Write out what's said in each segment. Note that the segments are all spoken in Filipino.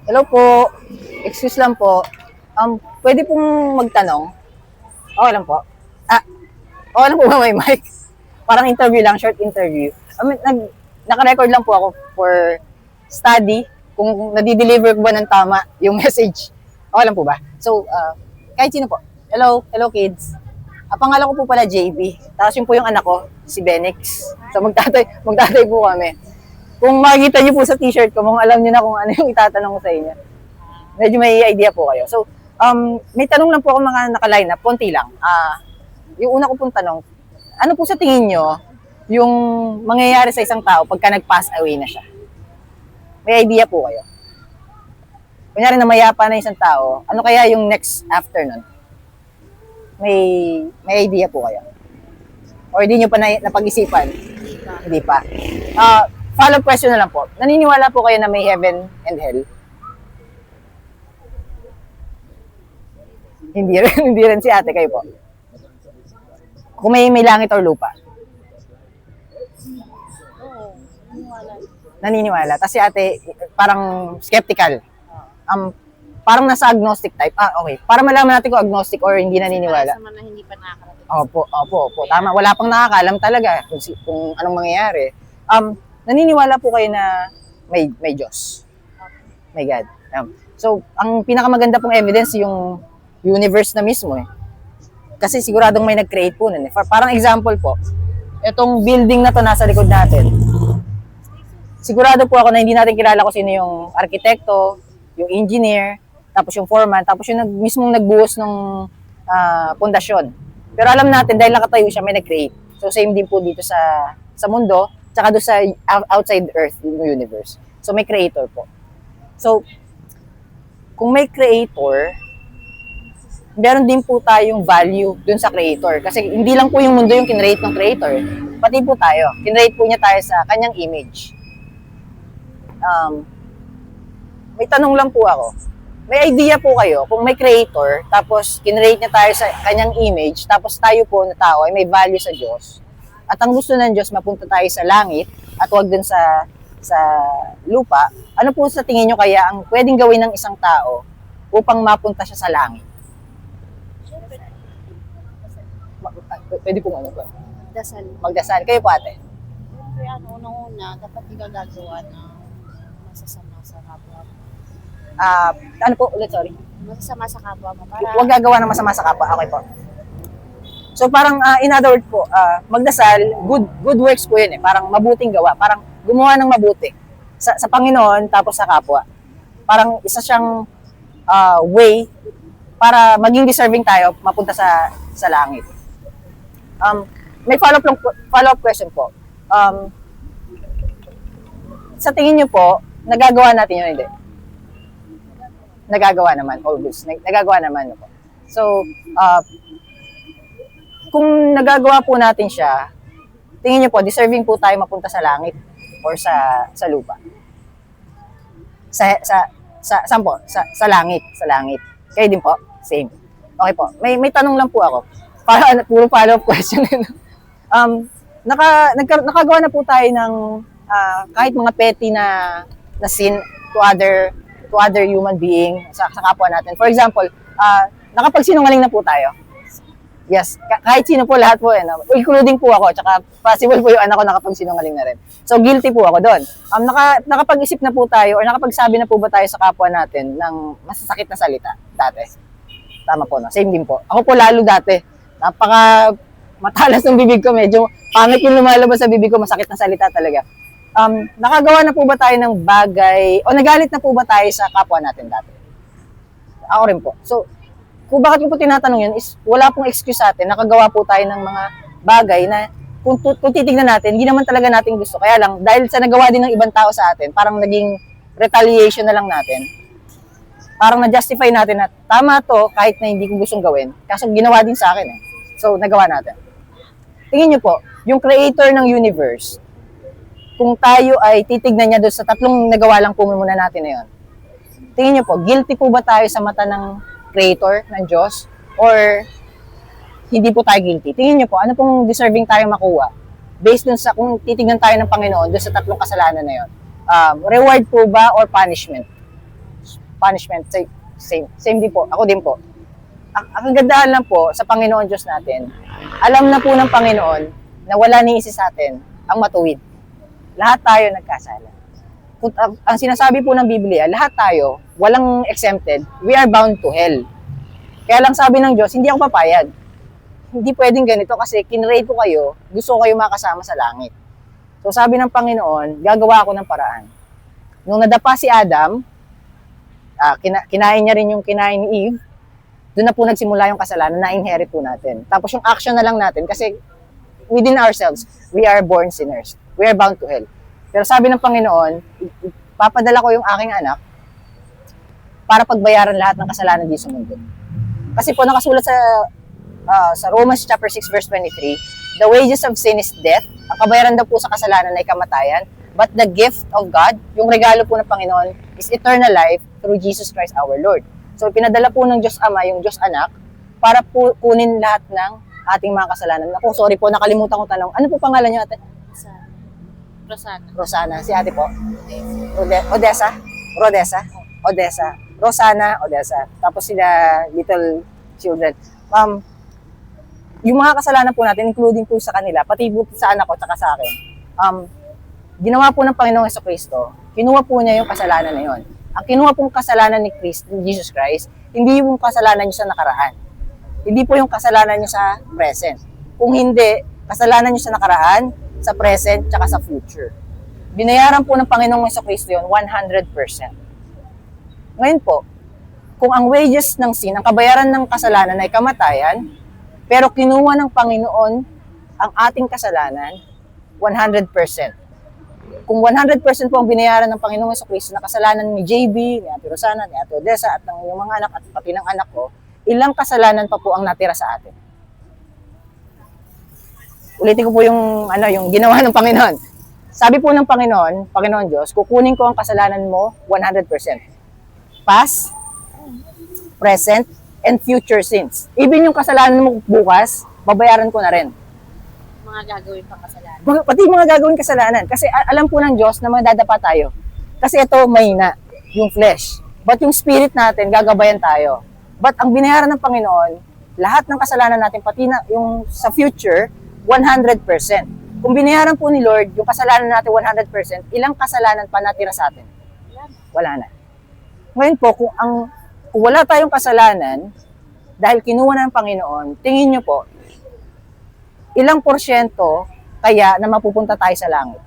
Hello po. Excuse lang po. Pwede pong magtanong? Okay lang po. Ah, okay lang po ba may mic? Parang interview lang, short interview. Naka-record lang po ako for study kung nadi-deliver ko ba ng tama yung message. Okay lang po ba? So, kahit sino po. Hello kids. Pangalan ko po pala JB. Tapos yun po yung anak ko, si Benix. So magtatay po kami. Kung makikita niyo po sa t-shirt ko, kung alam niyo na kung ano yung itatanong ko sa inyo. Medyo may idea po kayo. So, may tanong lang po ako mga naka-line up, konti lang. Yung una ko pong tanong, ano po sa tingin nyo yung mangyayari sa isang tao pagka nag-pass away na siya? May idea po kayo? Kunyari na mayapa na isang tao, ano kaya yung next after nun? May idea po kayo? Or di nyo pa napag-isipan? Hindi pa. Follow-up question na lang po. Naniniwala po kayo na may heaven and hell? Hindi rin, hindi rin si ate kayo po. Kung may langit or lupa. Naniniwala. Tapos si ate, parang skeptical. Parang nasa agnostic type. Okay. Para malaman natin kung agnostic or hindi naniniwala. Sa mga hindi pa nakakarating. Opo. Tama. Wala pang nakakaalam talaga kung anong mangyayari. Naniniwala po kayo na may Diyos. May God. So, ang pinakamaganda pong evidence yung universe na mismo eh. Kasi siguradong may nag-create po nun eh. Parang example po, itong building na to nasa likod natin. Sigurado po ako na hindi natin kilala kung sino yung arkitekto, yung engineer, tapos yung foreman, tapos yung mismong nagbuhos ng pundasyon. Pero alam natin, dahil nakatayo siya, may nag-create. So same din po dito sa mundo, tsaka doon sa outside Earth, yung universe. So may creator po. So, kung may creator, meron din po tayong value dun sa creator. Kasi hindi lang po yung mundo yung kinrate ng creator. Pati po tayo. Kinrate po niya tayo sa kanyang image. May tanong lang po ako. May idea po kayo, kung may creator, tapos kinrate niya tayo sa kanyang image, tapos tayo po na tao ay may value sa Diyos, at ang gusto ng Diyos mapunta tayo sa langit, at huwag dun sa lupa, ano po sa tingin nyo kaya ang pwedeng gawin ng isang tao upang mapunta siya sa langit? Pwede po ano ba? Dasal. Magdasal. Kayo po ate? Siyempre, unang-una, dapat di ka gagawa ng masasama sa kapwa mo. Ano po ulit, sorry? Masasama sa kapwa mo. Huwag gagawa ng masama sa kapwa. Okay po. So parang in other words po, magdasal, good works po yun eh. Parang mabuting gawa. Parang gumawa ng mabuti sa Panginoon tapos sa kapwa. Parang isa siyang way para maging deserving tayo mapunta sa langit. May follow-up question po. Sa tingin niyo po, nagagawa natin yun hindi? Nagagawa naman, always. Nagagawa naman po. So, kung nagagawa po natin siya, tingin niyo po, deserving po tayo mapunta sa langit or sa lupa? Saan po? Sa langit. Kayo din po? Same. Okay po. May tanong lang po ako. Para puro follow-up question. Nakagawa na po tayo ng kahit mga petty na sin to other human being sa kapwa natin. For example, nakapagsinungaling na po tayo. Yes, kahit sino po, lahat po yan. Including po ako, tsaka possible po yung anak ko nakapagsinungaling na rin. So guilty po ako doon. Nakapag-isip na po tayo or nakapagsabi na po ba tayo sa kapwa natin ng masasakit na salita dati? Tama po, no? Same din po. Ako po lalo dati. Napaka matalas ng bibig ko, medyo pangit yung lumalabas sa bibig ko, masakit na salita talaga. Nakagawa na po ba tayo ng bagay, o nagalit na po ba tayo sa kapwa natin dati? Ako rin po. So, kung bakit ko po tinatanong yun is wala pong excuse sa atin, nakagawa po tayo ng mga bagay na kung titignan natin, hindi naman talaga natin gusto. Kaya lang, dahil sa nagawa din ng ibang tao sa atin, parang naging retaliation na lang natin. Parang na-justify natin na tama to kahit na hindi ko gustong gawin. Kaso ginawa din sa akin eh. So, nagawa natin. Tingin nyo po, yung creator ng universe, kung tayo ay titignan niya doon sa tatlong nagawa lang po muna natin na yun, tingin nyo po, guilty po ba tayo sa mata ng creator, ng Diyos? Or hindi po tayo guilty? Tingin nyo po, ano pong deserving tayo makuha? Based dun sa, kung titignan tayo ng Panginoon doon sa tatlong kasalanan na yun, reward po ba or punishment? punishment, same din po, ako din po. Ang kagandahan lang po sa Panginoon Diyos natin, alam na po ng Panginoon na wala ni isa sa atin ang matuwid. Lahat tayo nagkasala. Ang sinasabi po ng Biblia, lahat tayo, walang exempted, we are bound to hell. Kaya lang sabi ng Diyos, hindi ako papayag. Hindi pwedeng ganito kasi kinrate ko kayo, gusto ko kayo makasama sa langit. So sabi ng Panginoon, gagawa ako ng paraan. Nung nadapa si Adam, kinain niya rin yung kinain ni Eve, doon na po nagsimula yung kasalanan, na-inherit po natin. Tapos yung action na lang natin, kasi within ourselves, we are born sinners. We are bound to hell. Pero sabi ng Panginoon, papadala ko yung aking anak para pagbayaran lahat ng kasalanan dito sa mundo. Kasi po nakasulat sa Romans chapter 6 verse 23, the wages of sin is death. Ang kabayaran daw po sa kasalanan ay kamatayan. But the gift of God, yung regalo po ng Panginoon, is eternal life through Jesus Christ our Lord. So pinadala po ng Diyos Ama yung Diyos Anak para po kunin lahat ng ating mga kasalanan. Ako, sorry po, nakalimutan ko tanong. Ano po pangalan niyo, ate? Rosana. Rosana. Si ate po? Odessa? Rodessa? Odessa. Rosana, Odessa. Tapos sila little children. Ma'am, yung mga kasalanan po natin, including po sa kanila, pati po sa anak ko, tsaka sa akin, ginawa po ng Panginoong Jesucristo, kinuha po niya yung kasalanan na yun. Ang kinuha pong kasalanan ni Jesus Christ, hindi yung kasalanan niyo sa nakaraan. Hindi po yung kasalanan niyo sa present. Kung hindi, kasalanan niyo sa nakaraan, sa present, tsaka sa future. Binayaran po ng Panginoong Jesucristo yun 100%. Ngayon po, kung ang wages ng sin, ang kabayaran ng kasalanan ay kamatayan, pero kinuha ng Panginoon ang ating kasalanan 100%. Kung 100% po ang binayaran ng Panginoong Jesucristo na kasalanan ni JB, ni Ate Rosana, ni Ate Odessa, at ng inyong mga anak, at pati ng anak ko, ilang kasalanan pa po ang natira sa atin? Ulitin ko po yung ginawa ng Panginoon. Sabi po ng Panginoon Diyos, kukunin ko ang kasalanan mo 100%. Past, present, and future sins. Even yung kasalanan mo bukas, babayaran ko na rin. Mga gagawin pang kasalanan. Pati mga gagawin kasalanan. Kasi alam po ng Diyos na magdadapa tayo. Kasi ito, mahina, yung flesh. But yung spirit natin, gagabayan tayo. But ang binayaran ng Panginoon, lahat ng kasalanan natin, pati na yung sa future, 100%. Kung binayaran po ni Lord, yung kasalanan natin 100%, ilang kasalanan pa natira sa atin? Wala na. Ngayon po, kung wala tayong kasalanan, dahil kinuha na ng Panginoon, tingin nyo po, ilang porsyento kaya na mapupunta tayo sa langit?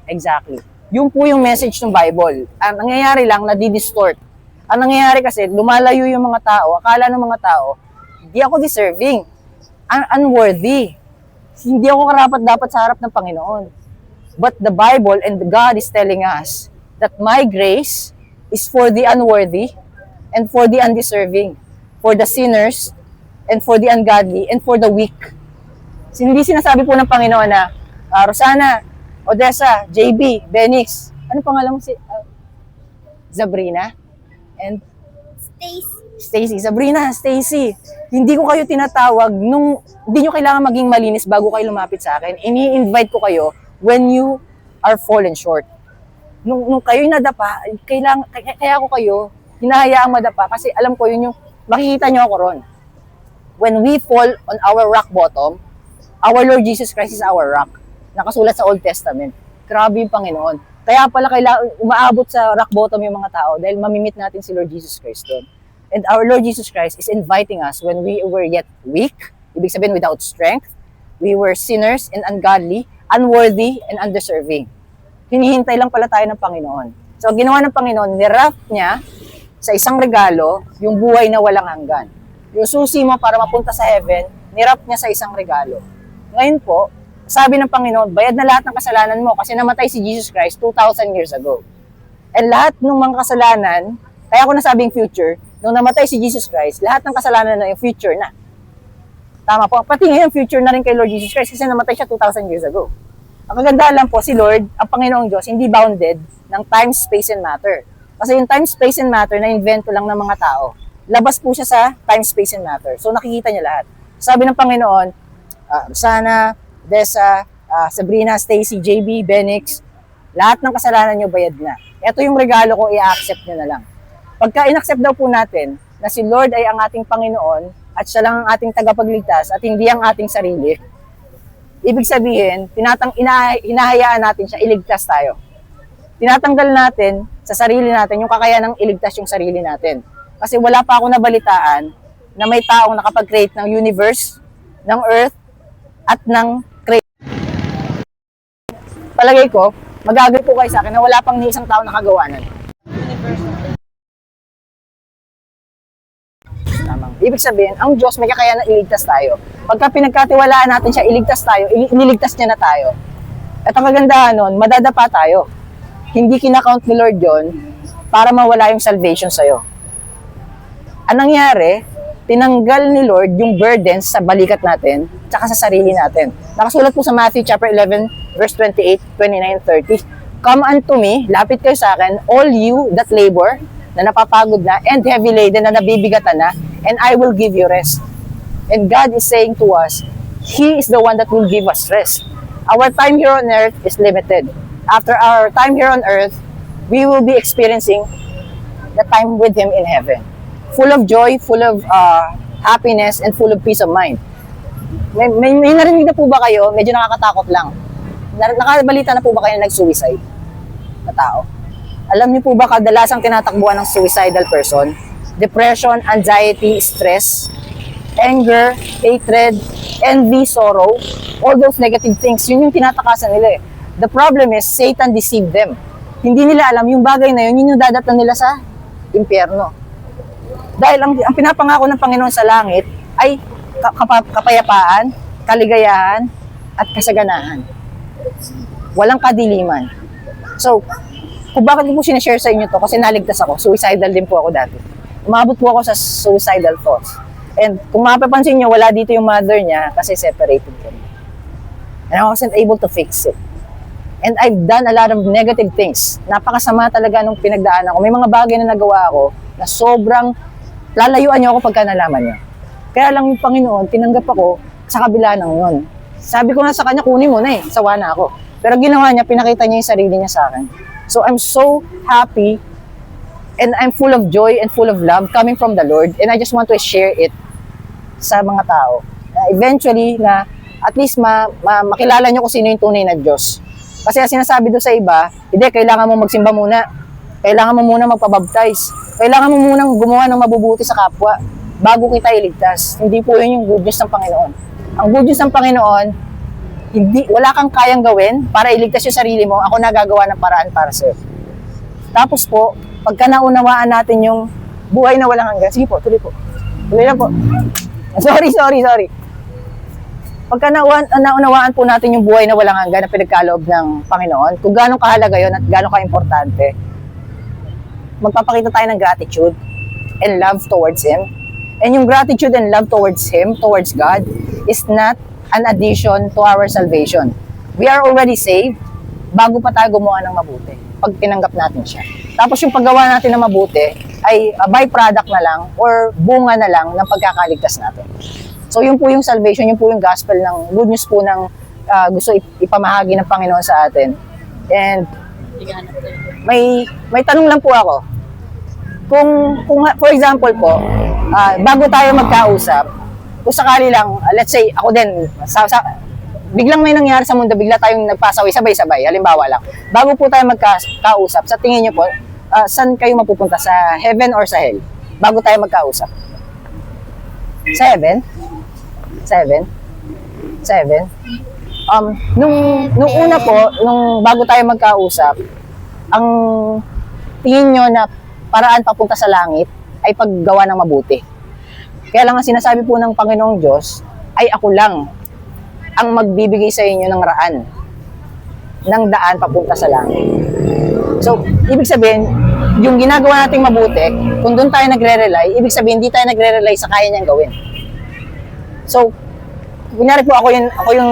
Exactly. Yun po yung message ng Bible. Ang nangyayari lang, nadidistort. Ang nangyayari kasi, lumalayo yung mga tao, akala ng mga tao, hindi ako deserving, unworthy. Hindi ako karapat-dapat sa harap ng Panginoon. But the Bible and God is telling us that my grace is for the unworthy and for the undeserving, for the sinners and for the ungodly and for the weak. Hindi sinasabi po ng Panginoon na, Rosana, Odessa, JB, Benix, ano pangalan mo si Sabrina? And Stacy. Sabrina, Stacy. Hindi ko kayo tinatawag nung hindi nyo kailangan maging malinis bago kayo lumapit sa akin. Ini-invite ko kayo when you are fallen short. Nung kayo nadapa, kaya ko kayo hinahayaang madapa kasi alam ko yun yung makikita nyo ako ron. When we fall on our rock bottom, our Lord Jesus Christ is our rock. Nakasulat sa Old Testament. Grabe yung Panginoon. Kaya pala umaabot sa rock bottom yung mga tao dahil mamimit natin si Lord Jesus Christ doon. And our Lord Jesus Christ is inviting us when we were yet weak, ibig sabihin without strength, we were sinners and ungodly, unworthy and undeserving. Hinihintay lang pala tayo ng Panginoon. So ginawa ng Panginoon, niraft niya sa isang regalo yung buhay na walang hanggan. Yung susi mo para mapunta sa heaven, niraft niya sa isang regalo. Ngayon po, sabi ng Panginoon, bayad na lahat ng kasalanan mo kasi namatay si Jesus Christ 2,000 years ago. And lahat ng mga kasalanan, kaya ako nasabing future, nung namatay si Jesus Christ, lahat ng kasalanan na yung future na. Tama po. Pati ngayon, future na rin kay Lord Jesus Christ kasi namatay siya 2,000 years ago. Ang kagandahan lang po, si Lord, ang Panginoong Diyos, hindi bounded ng time, space, and matter. Kasi yung time, space, and matter na invento lang ng mga tao. Labas po siya sa time, space, and matter. So nakikita niya lahat. Sabi ng Panginoon, Rosana, Dessa, Sabrina, Stacy, JB, Benix, lahat ng kasalanan nyo bayad na. Ito yung regalo ko, i-accept nyo na lang. Pagka inaccept daw po natin na si Lord ay ang ating Panginoon at siya lang ang ating tagapagligtas at hindi ang ating sarili, ibig sabihin, hinahayaan natin siya iligtas tayo. Tinatanggal natin sa sarili natin yung kakayanang iligtas yung sarili natin. Kasi wala pa ako nabalitaan na may taong nakapag-create ng universe, ng earth, at ng palagay ko, mag-agree po kayo sa akin na wala pang ni isang tao nakagawa nun. Tamang. Ibig sabihin, ang Diyos may kakayanan iligtas tayo. Pagka pinagkatiwalaan natin siya, iligtas tayo, iniligtas niya na tayo. At ang kagandahan nun, madadapa tayo. Hindi kinakount ni Lord yon para mawala yung salvation sa'yo. Anong nangyari? Tinanggal ni Lord yung burdens sa balikat natin tsaka sa sarili natin. Nakasulat po sa Matthew chapter 11, verse 28, 29, 30. Come unto me, lapit kayo sa akin, all you that labor, na napapagod na, and heavy laden, na nabibigatan na, and I will give you rest. And God is saying to us, He is the one that will give us rest. Our time here on earth is limited. After our time here on earth, we will be experiencing the time with Him in heaven. Full of joy, full of happiness, and full of peace of mind. May narinig na po ba kayo? Medyo nakakatakot lang. Nakabalita na po ba kayo na nag-suicide na tao? Alam niyo po ba kadalasang tinatakbuhan ng suicidal person? Depression, anxiety, stress, anger, hatred, envy, sorrow, all those negative things, yun yung tinatakasan nila eh. The problem is, Satan deceived them. Hindi nila alam yung bagay na yun, yun yung dadatnan nila sa impyerno. Dahil ang pinapangako ng Panginoon sa langit ay kapayapaan, kaligayahan, at kasaganahan. Walang kadiliman. So, kung bakit ko po sinashare sa inyo to, kasi naligtas ako, suicidal din po ako dati. Umabot po ako sa suicidal thoughts. And kung mapapansin nyo, wala dito yung mother niya kasi separated kami. And I wasn't able to fix it. And I've done a lot of negative things. Napakasama talaga nung pinagdaanan ko. May mga bagay na nagawa ako na sobrang lalayuan niyo ako pagka nalaman niyo. Kaya lang yung Panginoon, tinanggap ako sa kabila ng yun. Sabi ko na sa kanya, kunin mo na eh, sawa na ako. Pero ginawa niya, pinakita niya yung sarili niya sa akin. So I'm so happy and I'm full of joy and full of love coming from the Lord, and I just want to share it sa mga tao. Eventually, na at least makilala niyo kung sino yung tunay na Diyos. Kasi sinasabi doon sa iba, hindi, kailangan mo magsimba muna. Kailangan mo muna magpabaptize. Kailangan mo muna gumawa ng mabubuti sa kapwa bago kita iligtas. Hindi po yun yung good news ng Panginoon. Ang good news ng Panginoon, wala kang kayang gawin para iligtas yung sarili mo. Ako nagagawa ng paraan para sa'yo. Tapos po, pagka naunawaan natin yung buhay na walang hanggan, sige po, tuloy po. Tuloy lang po. Sorry. Pagka naunawaan po natin yung buhay na walang hanggan na pinagkaloob ng Panginoon, kung gano'ng kahalaga yun at gano'ng ka-importante, magpapakita tayo ng gratitude and love towards Him. And yung gratitude and love towards Him, towards God, is not an addition to our salvation. We are already saved bago pa tayo gumawa ng mabuti, pag tinanggap natin siya. Tapos yung paggawa natin ng mabuti ay byproduct na lang or bunga na lang ng pagkakaligtas natin. So yun po yung salvation, yun po yung gospel ng good news po ng gusto ipamahagi ng Panginoon sa atin. And may tanong lang po ako. Kung for example po, bago tayo magkausap, kung sakali lang, let's say, ako din, biglang may nangyari sa mundo, bigla tayong nagpasawi, sabay-sabay, halimbawa lang. Bago po tayo magkausap, sa tingin niyo po, saan kayo mapupunta? Sa heaven or sa hell? Bago tayo magkausap? Sa heaven? Sa heaven? Sa heaven? Nung una po, nung bago tayo magkausap, ang tingin nyo na paraan papunta sa langit ay paggawa ng mabuti. Kaya lang ang sinasabi po ng Panginoong Diyos ay ako lang ang magbibigay sa inyo ng raan, ng daan papunta sa langit. So, ibig sabihin, yung ginagawa nating mabuti, kung doon tayo nagre-rely, ibig sabihin, hindi tayo nagre-rely sa kaya niyang gawin. So, kunyari po ako yung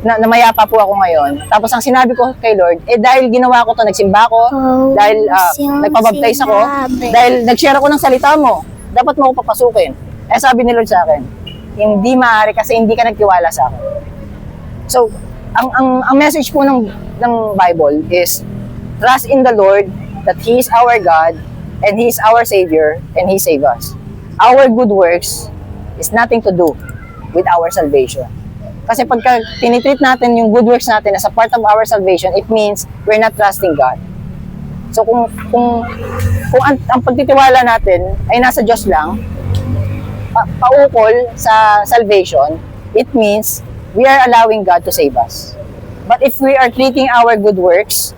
namayapa po ako ngayon. Tapos ang sinabi ko kay Lord, dahil ginawa ko to, nagsimba ko, dahil nagpabaptize ako, dahil nag-share ako ng salita mo, dapat mo ako papasukin. Sabi ni Lord sa akin, hindi maaari kasi hindi ka nagtiwala sa akin. So, ang message po ng Bible is, trust in the Lord that He is our God and He is our Savior, and He saved us. Our good works is nothing to do with our salvation. Kasi pagka tinitreat natin yung good works natin as a part of our salvation, it means we're not trusting God. So kung ang pagtitiwala natin ay nasa Diyos lang, paukol sa salvation, it means we are allowing God to save us. But if we are treating our good works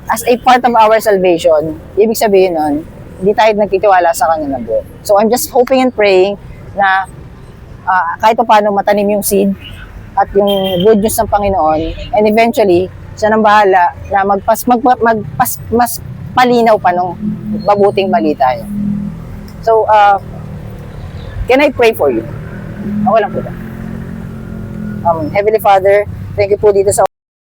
as a part of our salvation, ibig sabihin nun, hindi tayo nagtitiwala sa Kanya ng buo. So I'm just hoping and praying na kahit paano matanim yung seed at yung good news ng Panginoon, and eventually, siya nang bahala na mas palinaw pa nung mabuting balita yun. So, can I pray for you? Okay lang po ba? Heavenly Father, thank you po dito sa